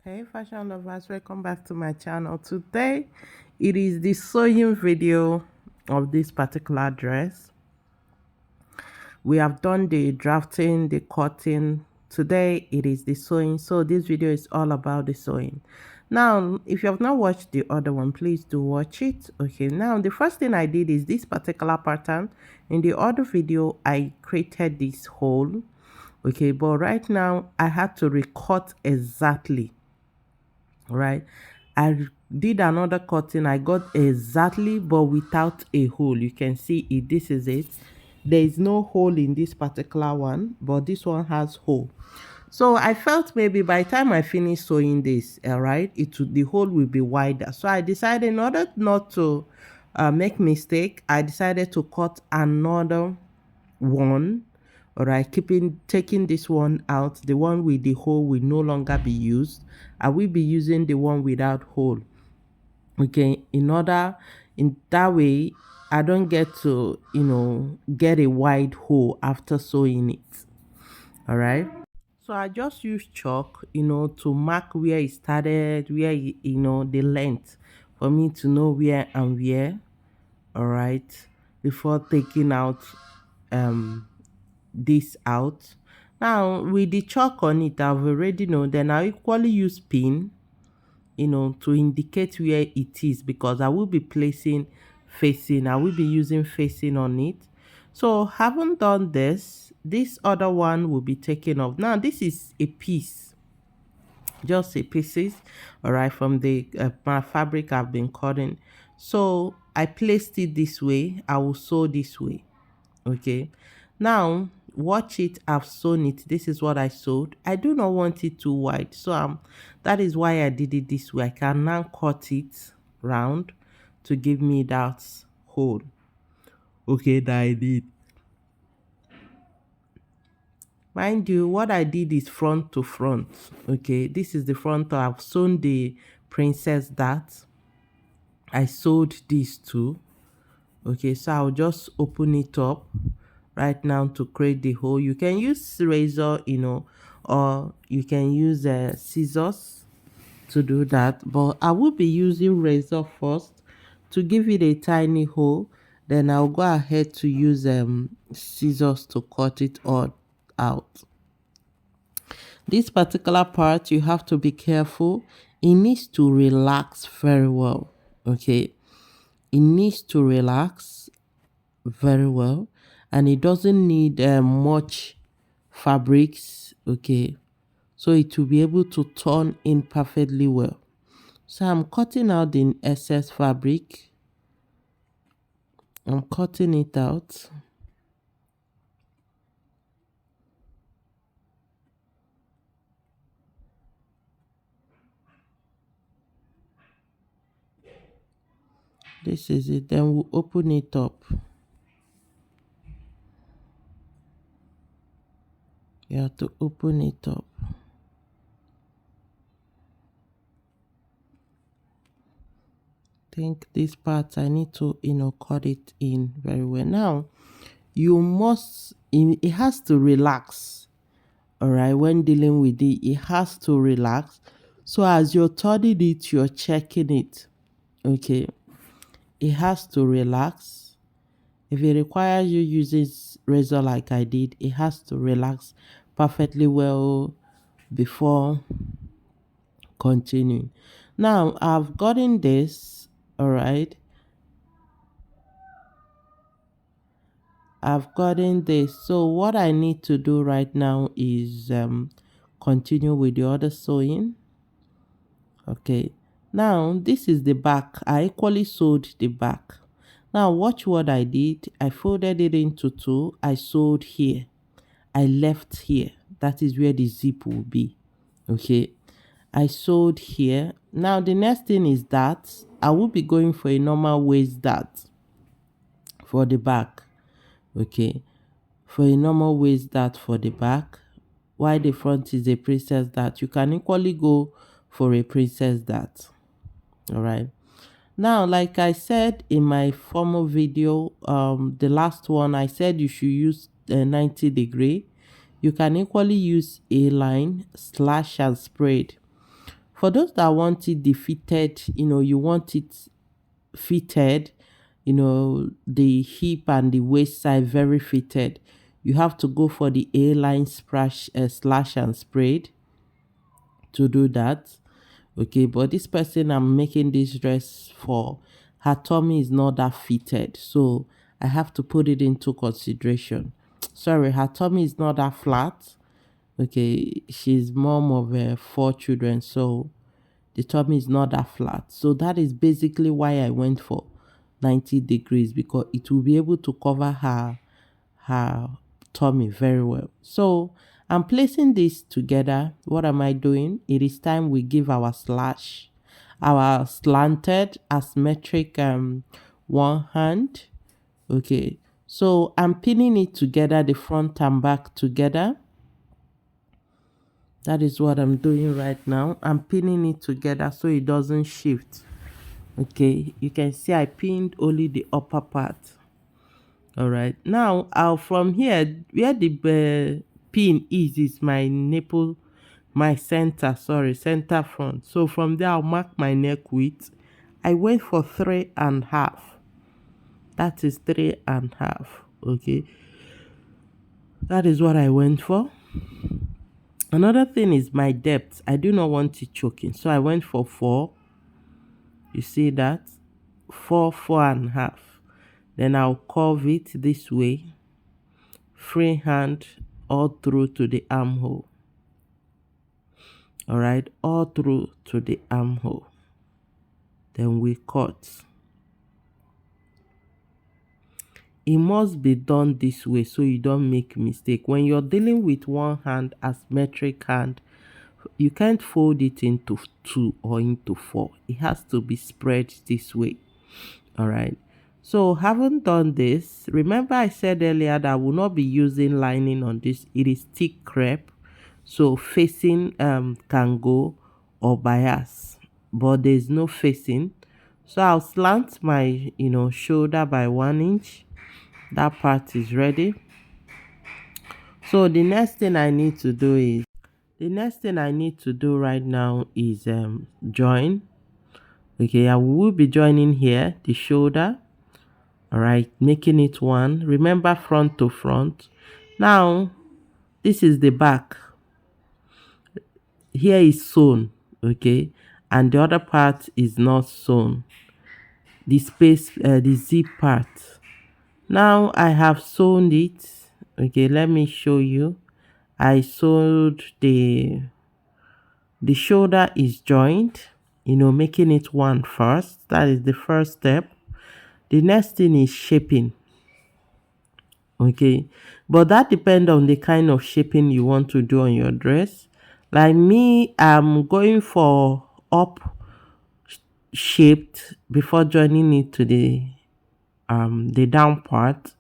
Hey fashion lovers, welcome back to my channel. Today it is the sewing video of this particular dress. We have done the drafting, the cutting. Today it is the sewing, so this video is all about the sewing. Now if you have not watched the other one, please do watch it. Okay, now the first thing I did is this particular pattern. In the other video I created this hole, okay, but right now I had to recut exactly, right? I did another cutting, I got exactly but without a hole. You can see it, this is it. There is no hole in this particular one, but this one has hole. So I felt maybe by the time I finish sewing this, all right, the hole will be wider. So I decided, in order not to make mistake, I decided to cut another one. All right, taking this one out. The one with the hole will no longer be used. I will be using the one without hole. Okay, in that way I don't get to get a wide hole after sewing it. All right, so I just use chalk to mark where it started, where the length, for me to know where and where. All right, before taking out this out. Now with the chalk on it, I've already know. Then I equally use pin to indicate where it is, because I will be placing facing, I will be using facing on it. So having done this other one will be taken off. Now this is a piece, just a pieces, all right, from the my fabric I've been cutting. So I placed it this way, I will sew this way. Okay, now watch it, I've sewn it. This is what I sewed. I do not want it too wide, so that is why I did it this way. I can now cut it round to give me that hole. Okay, that I did. Mind you, what I did is front to front. Okay, this is the front. I've sewn the princess dart. I sewed these two. Okay, so I'll just open it up right now to create the hole. You can use razor, or you can use scissors to do that, but I will be using razor first to give it a tiny hole. Then I'll go ahead to use scissors to cut it all out. This particular part, you have to be careful. It needs to relax very well. Okay, it needs to relax very well, and it doesn't need much fabrics. Okay, so it will be able to turn in perfectly well. So I'm cutting out the excess fabric. I'm cutting it out. This is it. Then we'll open it up. You have to open it up. I think this part I need to cut it in very well. Now you must, it has to relax. All right, when dealing with it has to relax. So as you're turning it, you're checking it. Okay, it has to relax. If it requires you using razor like I did, it has to relax perfectly well before continuing. Now I've gotten this. All right, I've gotten this. So what I need to do right now is continue with the other sewing. Okay, now this is the back. I equally sewed the back. Now watch what I did. I folded it into two. I sewed here, I left here. That is where the zip will be. Okay, I sewed here. Now the next thing is that I will be going for a normal waist dart for the back. Okay, for a normal waist dart for the back, while the front is a princess dart. You can equally go for a princess dart. All right, now like I said in my former video, the last one, I said you should use 90 degree. You can equally use a line, slash and spread For those that want it defeated, you want it fitted, the hip and the waist side very fitted, you have to go for the A-line slash and sprayed to do that. Okay, but this person I'm making this dress for, her tummy is not that fitted, so I have to put it into consideration. Sorry, her tummy is not that flat. Okay, she's mom of four children, so the tummy is not that flat. So that is basically why I went for 90 degrees, because it will be able to cover her tummy very well. So I'm placing this together. What am I doing? It is time we give our slanted asymmetric one hand. Okay, so I'm pinning it together, the front and back together. That is what I'm doing right now. I'm pinning it together so it doesn't shift. Okay, you can see I pinned only the upper part. All right, now I'll from here where the pin is my nipple, my center front. So from there I'll mark my neck width. I went for 3.5. That is 3.5. Okay, that is what I went for. Another thing is my depth. I do not want it choking, so I went for 4. You see that? 4.5. Then I'll curve it this way, free hand all through to the armhole. All right, all through to the armhole. Then we cut. It must be done this way so you don't make mistake. When you're dealing with one hand, asymmetric hand, you can't fold it into 2 or into 4. It has to be spread this way. All right, so having done this, remember I said earlier that I will not be using lining on this. It is thick crepe, so facing can go or bias, but there's no facing. So I'll slant my shoulder by 1 inch. That part is ready. So the next thing I need to do right now is join. Okay, I will be joining here the shoulder. All right, making it one. Remember, front to front. Now this is the back. Here is sewn, okay, and the other part is not sewn. The space, the zip part. Now I have sewn it. Okay, let me show you. I sewed the shoulder is joined, making it one first. That is the first step. The next thing is shaping. Okay, but that depends on the kind of shaping you want to do on your dress. Like me, I'm going for up shaped before joining it to the down part.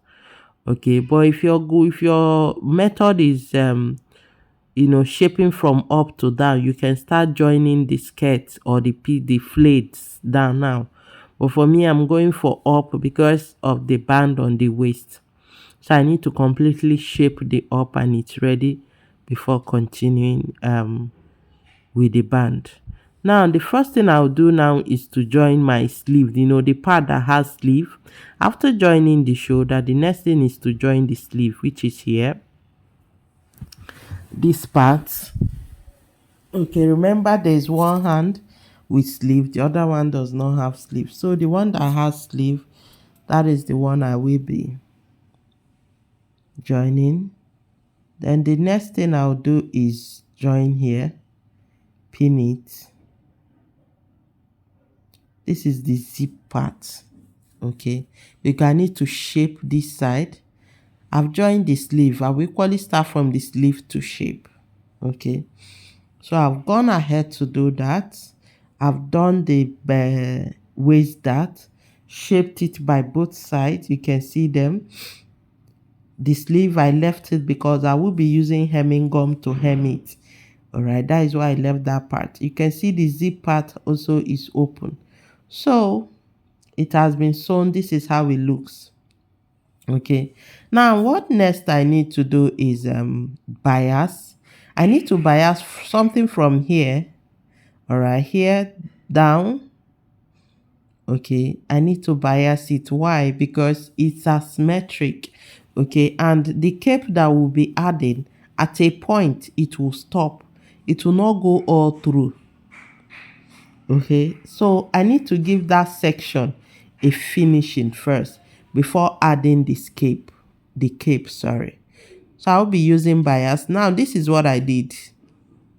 Okay, but if your method is shaping from up to down, you can start joining the skirt or the flades down now. But for me, I'm going for up because of the band on the waist. So I need to completely shape the up and it's ready before continuing with the band. Now the first thing I'll do now is to join my sleeve, the part that has sleeve. After joining the shoulder, the next thing is to join the sleeve, which is here, this part. Okay, remember there's one hand with sleeve, the other one does not have sleeve. So the one that has sleeve, that is the one I will be joining. Then the next thing I'll do is join here, pin it. This is the zip part. Okay, you can need to shape this side. I've joined the sleeve. I will equally start from the sleeve to shape. Okay, so I've gone ahead to do that. I've done the waist dart, shaped it by both sides. You can see them. The sleeve, I left it because I will be using hemming gum to hem it. All right, that is why I left that part. You can see the zip part also is open. So it has been sewn. This is how it looks. Okay, now what next I need to do is bias. I need to bias something from here. All right, here down. Okay, I need to bias it. Why? Because it's asymmetric. Okay, and the cape that will be adding, at a point it will stop. It will not go all through. Okay, so I need to give that section a finishing first before adding this cape. The cape, sorry. So I'll be using bias. Now this is what I did.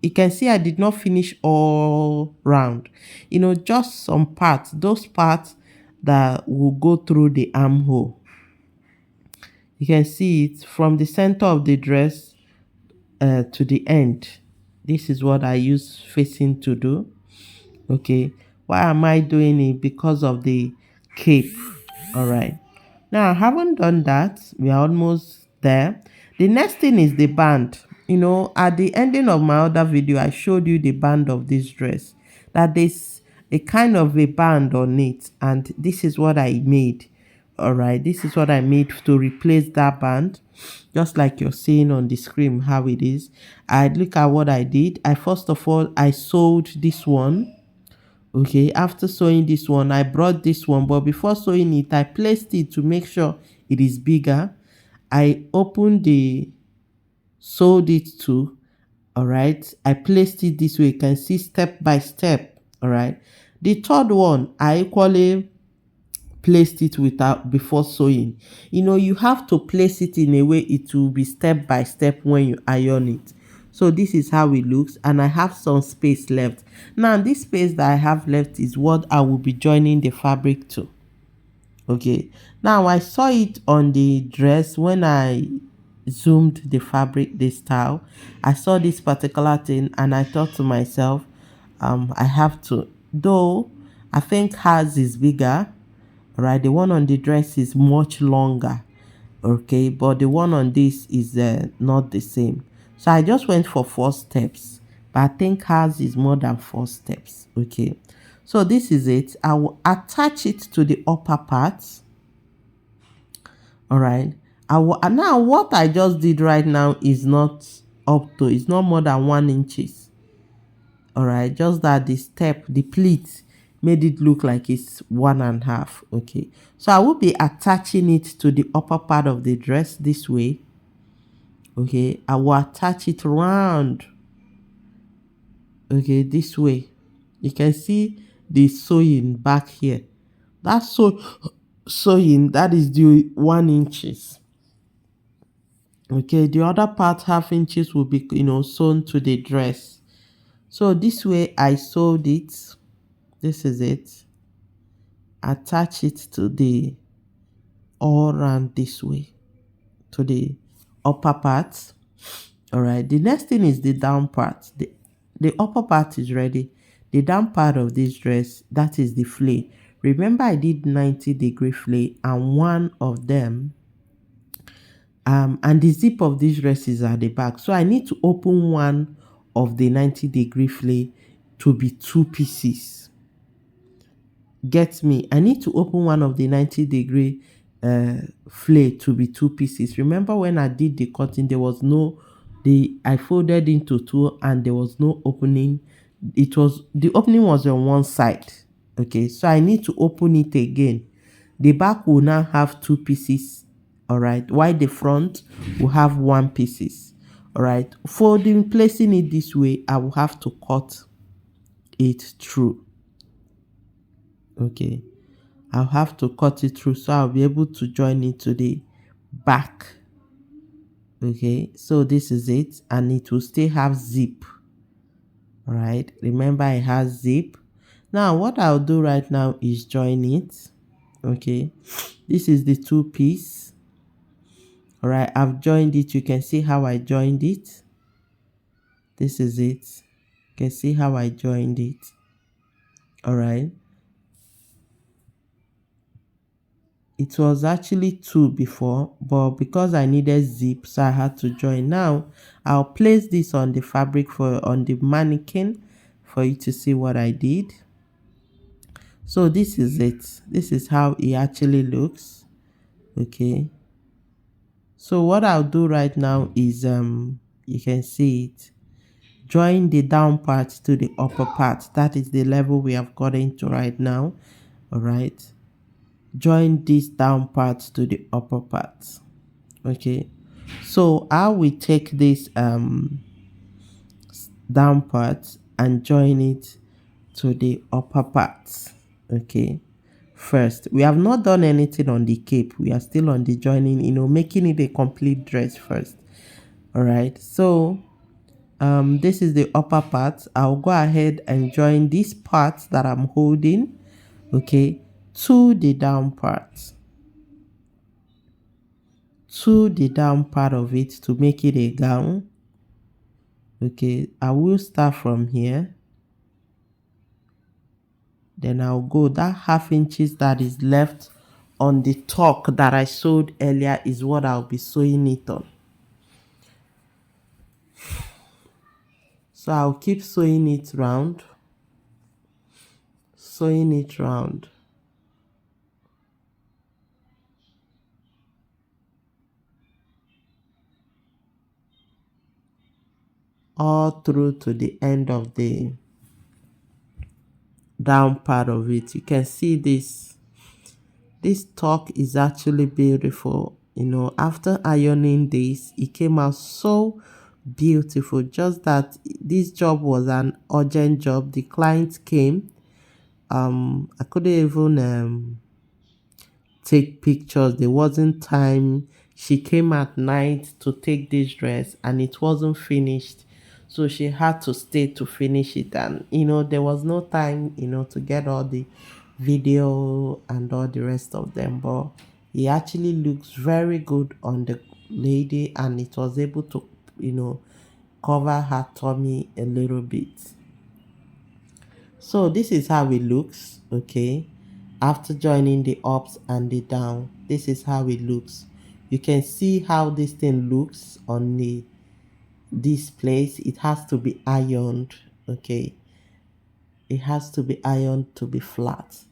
You can see I did not finish all round. You know, just some parts, those parts that will go through the armhole. You can see it from the center of the dress to the end. This is what I use facing to do. Okay, why am I doing it? Because of the cape. All right, now I haven't done that. We are almost there. The next thing is the band. You know, at the ending of my other video I showed you the band of this dress, that there's a kind of a band on it, and this is what I made. All right, this is what I made to replace that band, just like you're seeing on the screen how it is. I look at what I did. I first of all I sewed this one. Okay, after sewing this one I brought this one, but before sewing it I placed it to make sure it is bigger. I opened the sewed it too. All right, I placed it this way. You can see step by step. All right, the third one I equally placed it without before sewing. You know, you have to place it in a way it will be step by step when you iron it. So this is how it looks, and I have some space left. Now this space that I have left is what I will be joining the fabric to. Okay, now I saw it on the dress when I zoomed the fabric, the style. I saw this particular thing and I thought to myself, I have to, though I think hers is bigger. Right, the one on the dress is much longer. Okay, but the one on this is not the same. So I just went for 4 steps, but I think hers is more than 4 steps. Okay, so this is it. I will attach it to the upper part. All right, I will, now what I just did right now is not up to, it's not more than 1 inches. All right, just that the step, the pleat made it look like it's 1.5. Okay, so I will be attaching it to the upper part of the dress this way. Okay, I will attach it round. Okay, this way. You can see the sewing back here. That sewing, that is the 1 inches. Okay, the other part 1/2 inches will be, you know, sewn to the dress. So this way I sewed it. This is it. Attach it to the all around this way to the upper part. All right, the next thing is the down part. The upper part is ready. The down part of this dress, that is the flay. Remember I did 90-degree flay, and one of them and the zip of this dress is at the back, so I need to open one of the 90-degree flay to be 2 pieces. Get me? I need to open one of the 90-degree flay to be 2 pieces. Remember when I did the cutting, there was no, I folded into 2 and there was no opening. It was, the opening was on one side. Okay, so I need to open it again. The back will now have 2 pieces. All right, while the front will have 1 pieces. All right, folding, placing it this way, I will have to cut it through. Okay, I'll have to cut it through, so I'll be able to join it to the back. Okay, so this is it, and it will still have zip. All right, remember it has zip. Now what I'll do right now is join it. Okay, this is the 2 piece. All right, I've joined it. You can see how I joined it. This is it. You can see how I joined it. All right, it was actually 2 before, but because I needed zip, so I had to join. Now I'll place this on the fabric, on the mannequin, for you to see what I did. So this is it. This is how it actually looks. Okay, so what I'll do right now is you can see it. join the down part to the upper part. That is the level we have gotten to right now. All right, join this down part to the upper part. Okay, so I will take this down part and join it to the upper part. Okay, first we have not done anything on the cape, we are still on the joining, making it a complete dress first. All right, so this is the upper part. I'll go ahead and join this part that I'm holding, okay, to the down part, of it to make it a gown. Okay, I will start from here, then I'll go that half inches that is left on the tuck that I sewed earlier is what I'll be sewing it on. So I'll keep sewing it round, all through to the end of the down part of it. You can see this tuck is actually beautiful. After ironing this, it came out so beautiful. Just that this job was an urgent job. The client came. I couldn't even take pictures. There wasn't time. She came at night to take this dress and it wasn't finished, so she had to stay to finish it. And there was no time to get all the video and all the rest of them, but it actually looks very good on the lady, and it was able to cover her tummy a little bit. So this is how it looks. Okay, after joining the ups and the down, this is how it looks. You can see how this thing looks on this place. It has to be ironed. Okay, it has to be ironed to be flat.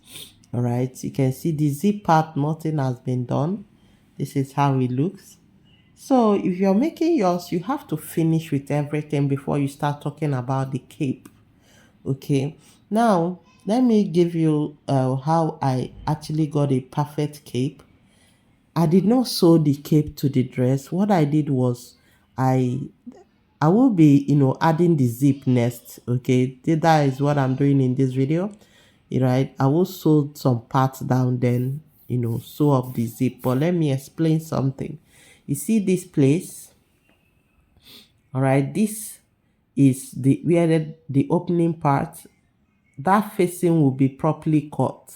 All right, you can see the zip part, nothing has been done. This is how it looks. So if you're making yours, you have to finish with everything before you start talking about the cape. Okay, now let me give you how I actually got a perfect cape. I did not sew the cape to the dress. What I did was I will be adding the zip next. Okay, that is what I'm doing in this video. Right, I will sew some parts down, then sew up the zip. But let me explain something. You see this place? All right, this is where the opening part, that facing will be properly cut.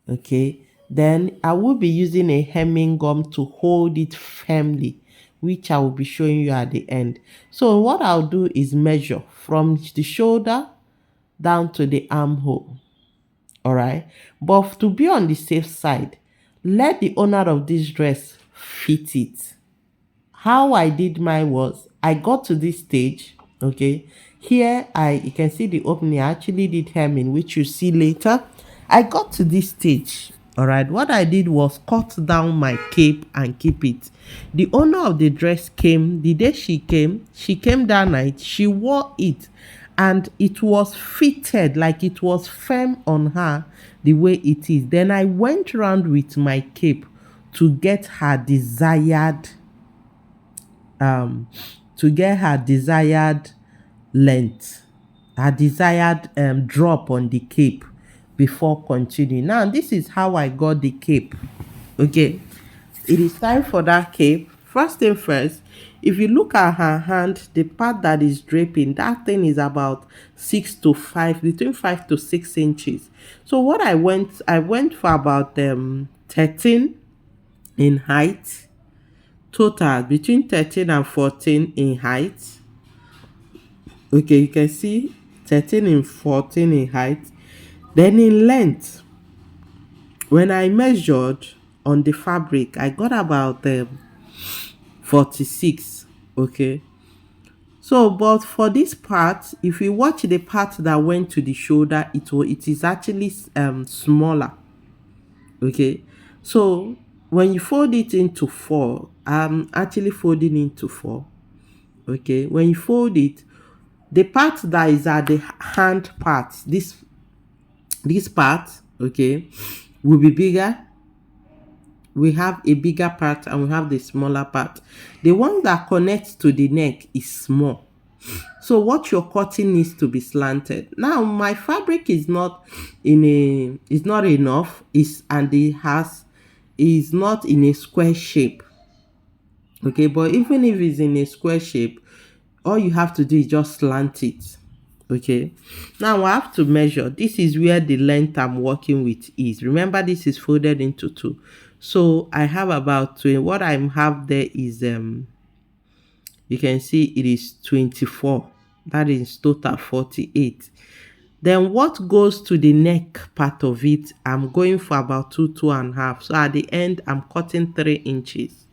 Okay, then I will be using a hemming gum to hold it firmly, which I will be showing you at the end. So what I'll do is measure from the shoulder down to the armhole. All right, but to be on the safe side, let the owner of this dress fit it. How I did mine was, I got to this stage. Okay, here you can see the opening. I actually did hemming, which you see later. I got to this stage. All right, what I did was cut down my cape and keep it. The owner of the dress came the day she came that night. She wore it and it was fitted, like it was firm on her the way it is. Then I went around with my cape to get her desired length, her desired drop on the cape before continuing. Now this is how I got the cape. Okay, it is time for that cape. First thing first, if you look at her hand, the part that is draping, that thing is about 6 to 5, between 5 to 6 inches. So what I went for about 13 in height, total between 13 and 14 in height. Okay, you can see 13 and 14 in height. Then in length, when I measured on the fabric, I got about 46. Okay, so but for this part, if you watch the part that went to the shoulder, it is actually smaller. Okay, so when you fold it into 4, I'm actually folding into 4. Okay, when you fold it, The part that is at the hand part, this part, okay, will be bigger. We have a bigger part and we have the smaller part. The one that connects to the neck is small. So what you're cutting needs to be slanted. Now my fabric is not enough. Is not in a square shape. Okay, but even if it's in a square shape, all you have to do is just slant it. Okay, now I have to measure. This is where the length I'm working with is. Remember, this is folded into two. So I have about 20. What I have there is you can see it is 24. That is total 48. Then what goes to the neck part of it, I'm going for about 2.5. So at the end, I'm cutting 3 inches.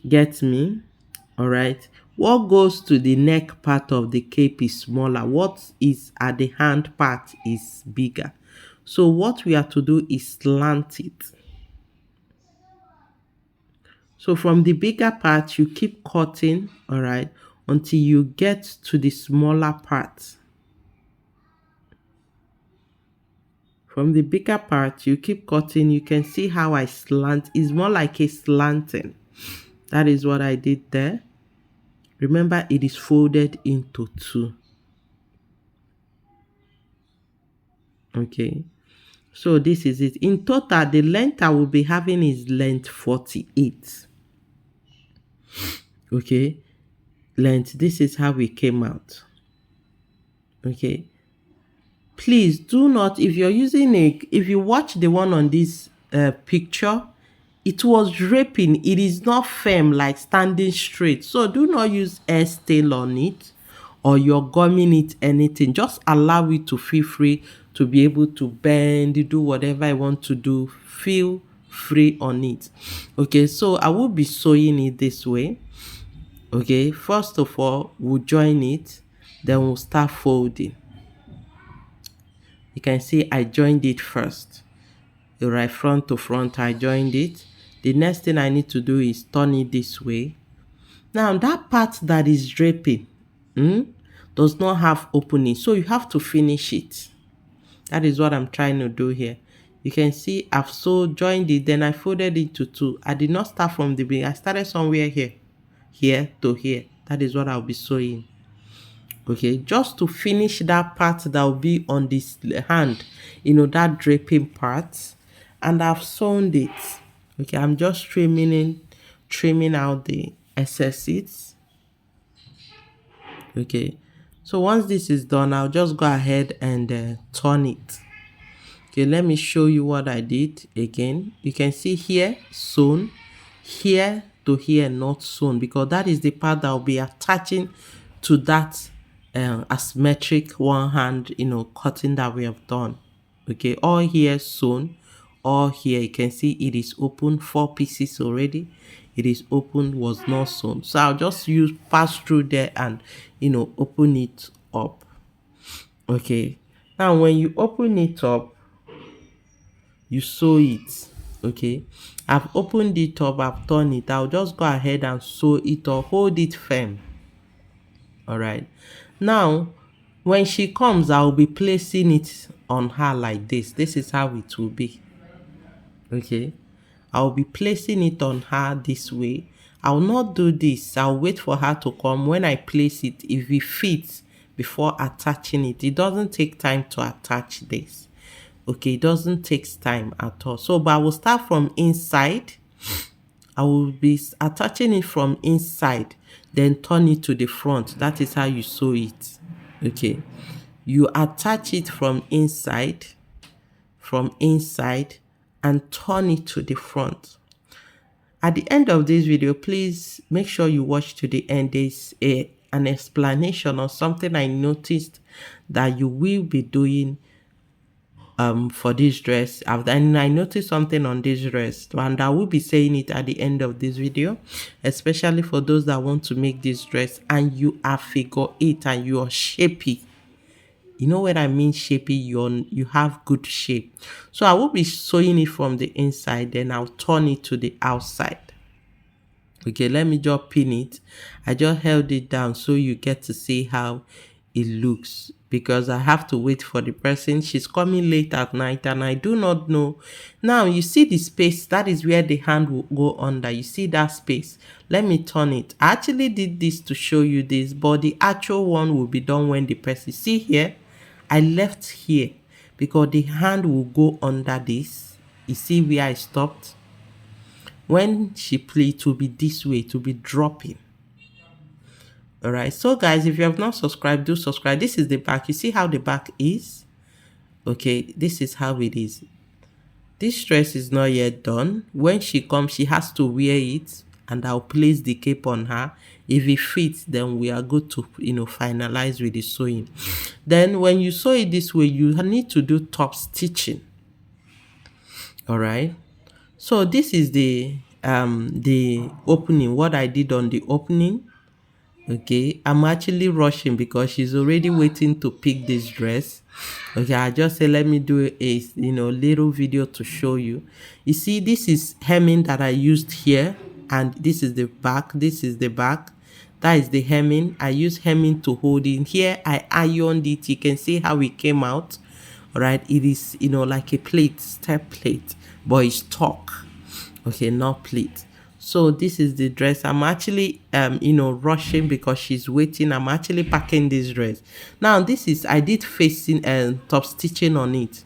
Get me? All right. What goes to the neck part of the cape is smaller. What is at the hand part is bigger. So what we have to do is slant it. So from the bigger part, you keep cutting, all right, until you get to the smaller part. From the bigger part, you keep cutting. You can see how I slant. It's more like a slanting. That is what I did there. Remember, it is folded into two. Okay. So this is it. In total, the length I will be having is length 48. Okay. Length. This is how it came out. Okay. Please do not, if you're using if you watch the one on this picture, it was draping. It is not firm, like standing straight. So do not use hair tail on it or you're gumming it, anything. Just allow it to feel free to be able to bend, do whatever I want to do. Feel free on it. Okay, so I will be sewing it this way. Okay, first of all, we'll join it, then we'll start folding. You can see I joined it first. Right, front to front, I joined it. The next thing I need to do is turn it this way. Now that part that is draping does not have opening, so you have to finish it. That is what I'm trying to do here. You can see I've joined it, then I folded it to two. I did not start from the beginning. I started somewhere here to here. That is what I'll be sewing. Okay, just to finish that part that will be on this hand, that draping part, and I've sewn it. Okay, I'm just trimming out the excesses. Okay, so once this is done, I'll just go ahead and turn it. Okay, let me show you what I did again. You can see here sewn, here to here not sewn, because that is the part that will be attaching to that asymmetric one hand cutting that we have done. Okay, all here sewn, all here you can see it is open, 4 pieces already. It is open, was not sewn. So I'll just pass through there and open it up. Okay, now when you open it up, you sew it. Okay, I've opened it up, I've turned it. I'll just go ahead and sew it or hold it firm. All right, now when she comes, I'll be placing it on her like this. This is how it will be. Okay, I'll be placing it on her this way. I'll not do this. I'll wait for her to come. When I place it, if it fits before attaching it, it doesn't take time to attach this. Okay, it doesn't take time at all. So, but I will start from inside. I will be attaching it from inside, then turn it to the front. That is how you sew it. Okay, you attach it from inside, and turn it to the front. At the end of this video, please make sure you watch to the end. There's an explanation or something I noticed that you will be doing for this dress. And I noticed something on this dress, and I will be saying it at the end of this video, especially for those that want to make this dress and you are figure 8 and you are shapy. You know what I mean, shapy? You have good shape. So I will be sewing it from the inside, then I'll turn it to the outside. Okay, let me just pin it. I just held it down so you get to see how it looks, because I have to wait for the person. She's coming late at night and I do not know. Now you see the space, that is where the hand will go under. You see that space? Let me turn it. I actually did this to show you this, but the actual one will be done when the person, see here, I left here because the hand will go under this. You see where I stopped? When she play, it will be this way, to be dropping. All right, so guys, if you have not subscribed, do subscribe. This is the back. You see how the back is? Okay, this is how it is. This dress is not yet done. When she comes, she has to wear it, and I'll place the cape on her. If it fits, then we are good to finalize with the sewing. Then when you sew it this way, you need to do top stitching. All right, so this is the opening, what I did on the opening. Okay, I'm actually rushing because she's already waiting to pick this dress. Okay, I just say let me do a little video to show you. You see, this is hemming that I used here, and this is the back. This is the back. That is the hemming. I use hemming to hold in. Here I ironed it. You can see how it came out. All right, it is like a plate, step plate, but it's tuck. Okay, not pleat. So this is the dress. I'm actually rushing because she's waiting. I'm actually packing this dress. Now this is, I did facing and top stitching on it.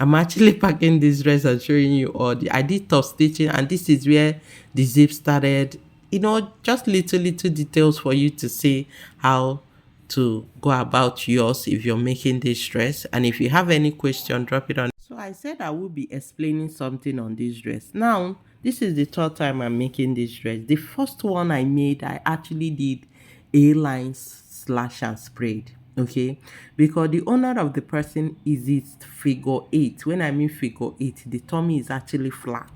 I'm actually packing this dress and showing you all I did top stitching, and this is where the zip started. Just little details for you to see how to go about yours if you're making this dress. And if you have any question, drop it on. So I said I will be explaining something on this dress. Now this is the third time I'm making this dress. The first one I made, I actually did A-lines slash and sprayed. Okay, because the owner of the person is it figure 8. When I mean figure 8, the tummy is actually flat.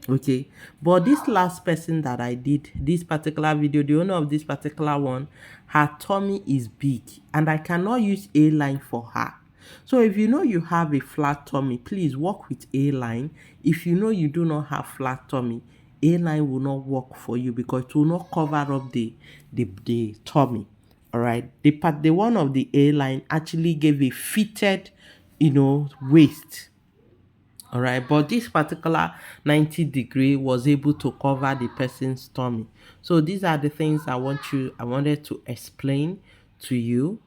Okay, but this last person that I did this particular video, the owner of this particular one, her tummy is big and I cannot use A-line for her. So if you know you have a flat tummy, please work with A-line. If you know you do not have flat tummy, A-line will not work for you because it will not cover up the tummy. All right, the one of the A-line actually gave a fitted waist. All right, but this particular 90-degree was able to cover the person's tummy. So these are the things I wanted to explain to you.